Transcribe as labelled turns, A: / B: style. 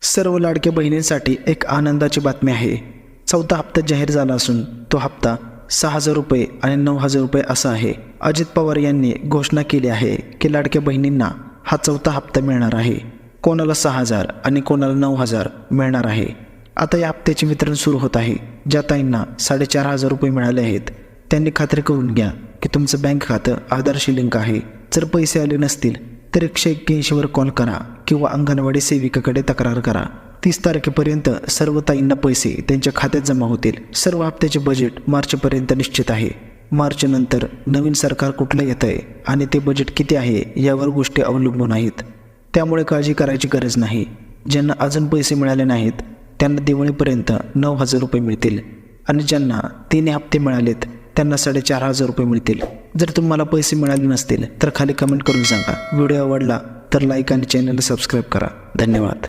A: सर्व लाडक्या बहिणींसाठी एक आनंदाची बातमी आहे। चौथा हप्ता जाहीर झाला असून तो हप्ता 6,000 रुपये आणि 9,000 रुपये असा आहे। अजित पवार यांनी घोषणा केली आहे की लाडक्या बहिणींना हा चौथा हप्ता मिळणार आहे। कोणाला 6,000 आणि कोणाला 9,000 मिळणार आहे। आता या हप्त्याचे वितरण सुरू होत आहे। ज्या ताईंना 4,500 रुपये मिळाले आहेत त्यांनी खात्री करून घ्या की तुमचं बँक खातं आधारशी लिंक आहे। जर पैसे आले नसतील तर 181 वर कॉल करा किंवा अंगणवाडी सेविकेकडे तक्रार करा। 30 तारखेपर्यंत सर्व ताईंना पैसे त्यांच्या खात्यात जमा होतील। सर्व हप्त्याचे बजेट मार्चपर्यंत निश्चित आहे। मार्च नंतर नवीन सरकार कुठलं येत आहे आणि ते बजेट किती आहे यावर गोष्टी अवलंबून आहेत। त्यामुळे काळजी करायची गरज नाही। ज्यांना अजून पैसे मिळाले नाहीत त्यांना दिवाळीपर्यंत 9,000 रुपये मिळतील आणि ज्यांना 3 हप्ते मिळालेत त्यांना 4,500 रुपये मिळतील। जर तुम्हाला पैसे मिळाले नसतील तर खाली कमेंट करून सांगा। व्हिडिओ आवडला तर लाईक आणि चॅनलला सबस्क्राईब करा। धन्यवाद।